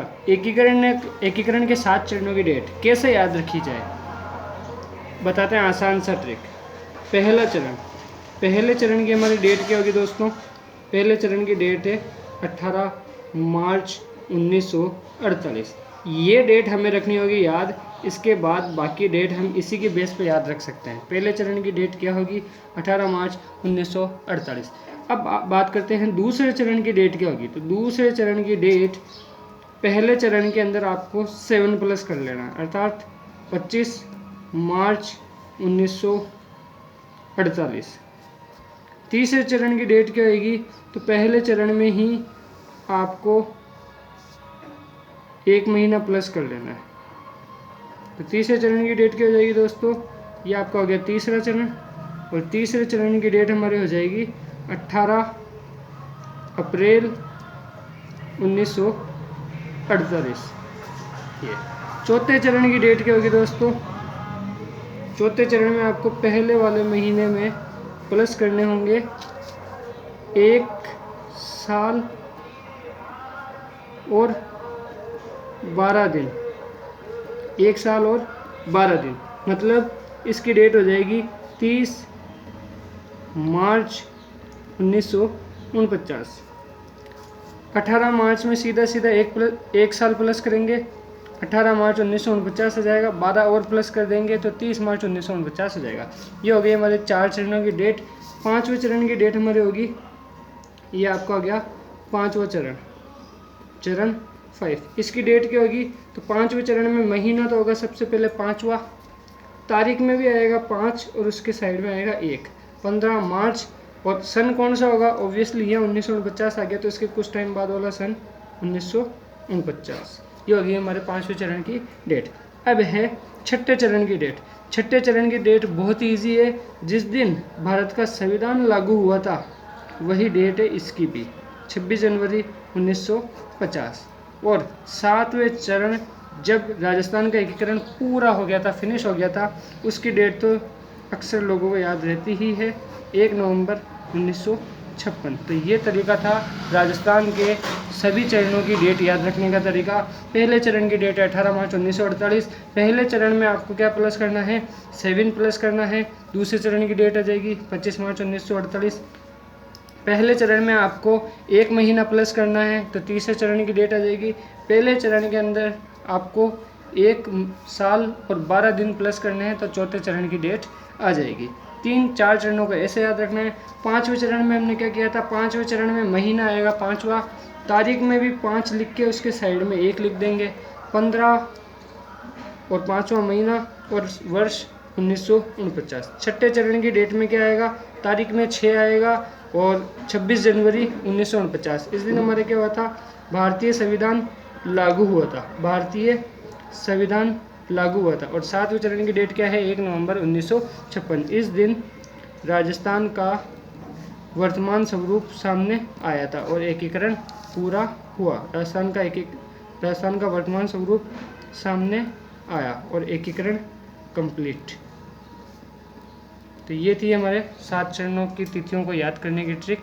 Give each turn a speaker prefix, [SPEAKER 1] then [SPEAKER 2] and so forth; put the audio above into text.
[SPEAKER 1] अब एकीकरण के 7 चरणों की डेट कैसे याद रखी जाए, बताते हैं आसान सा ट्रिक। पहले चरण की हमारी डेट क्या होगी दोस्तों? पहले चरण की डेट है 18 मार्च 1948। ये डेट हमें रखनी होगी याद। इसके बाद बाकी डेट हम इसी के बेस पे याद रख सकते हैं। पहले चरण की डेट क्या होगी? 18 मार्च 1948। अब बात करते हैं दूसरे चरण की डेट क्या होगी। तो दूसरे चरण की डेट पहले चरण के अंदर आपको 7 प्लस कर लेना है, अर्थात 25 मार्च 1948। तीसरे चरण की डेट क्या होगी? तो पहले चरण में ही आपको 1 महीना प्लस कर लेना है। तो तीसरे चरण की डेट क्या हो जाएगी दोस्तों? ये आपका हो गया तीसरा चरण। और तीसरे चरण की डेट हमारी हो जाएगी 18 अप्रैल 1948। ये चौथे चरण की डेट क्या होगी दोस्तों? चौथे चरण में आपको पहले वाले महीने में प्लस करने होंगे 1 साल और 12 दिन। 1 साल और 12 दिन, मतलब इसकी डेट हो जाएगी 30 मार्च 1949। 18 मार्च में सीधा एक साल प्लस करेंगे, 18 मार्च 1949 हो जाएगा। 12 और प्लस कर देंगे तो 30 मार्च 1949 हो जाएगा। ये हो गई हमारे 4 चरणों की डेट। 5वें चरण की डेट हमारी होगी, ये आपका हो गया 5वां चरण, चरण 5। इसकी डेट क्या होगी? तो 5वें चरण में महीना तो होगा सबसे पहले 5वां, तारीख में भी आएगा 5 और उसके साइड में आएगा 1, 15 मार्च। और सन कौन सा होगा? ऑब्वियसली यहाँ 1949 आ गया तो इसके कुछ टाइम बाद वाला सन 1949। ये होगी हमारे 5वें चरण की डेट। अब है छठे चरण की डेट। छठे चरण की डेट बहुत ही ईजी है। जिस दिन भारत का संविधान लागू हुआ था वही डेट है इसकी भी, 26 जनवरी 1950। और 7वें चरण जब राजस्थान का एकीकरण पूरा हो गया था, फिनिश हो गया था, उसकी डेट तो अक्सर लोगों को याद रहती ही है, 1 नवंबर 1956। तो ये तरीका था राजस्थान के सभी चरणों की डेट याद रखने का तरीका। पहले चरण की डेट है 18 मार्च 1948। पहले चरण में आपको क्या प्लस करना है? 7 प्लस करना है। दूसरे चरण की डेट आ जाएगी 25 मार्च 1948। पहले चरण में आपको 1 महीना प्लस करना है तो तीसरे चरण की डेट आ जाएगी। पहले चरण के अंदर आपको 1 साल और 12 दिन प्लस करने हैं तो चौथे चरण की डेट आ जाएगी। 3-4 चरणों को ऐसे याद रखना है। 5वें चरण में हमने क्या किया था? 5वें चरण में महीना आएगा 5वां, तारीख में भी 5 लिख के उसके साइड में 1 लिख देंगे, 15 और 5वां महीना और वर्ष 1949। छठे चरण की डेट में क्या आएगा? तारीख में 6 आएगा और 26 जनवरी 1949। इस दिन हमारे क्या हुआ था? भारतीय संविधान लागू हुआ था। भारतीय संविधान लागू हुआ था। और 7वें चरण की डेट क्या है? 1 नवंबर 1956। इस दिन राजस्थान का वर्तमान स्वरूप सामने आया था और एकीकरण पूरा हुआ। राजस्थान का वर्तमान स्वरूप सामने आया और एकीकरण कंप्लीट। तो ये थी हमारे 7 चरणों की तिथियों को याद करने की ट्रिक।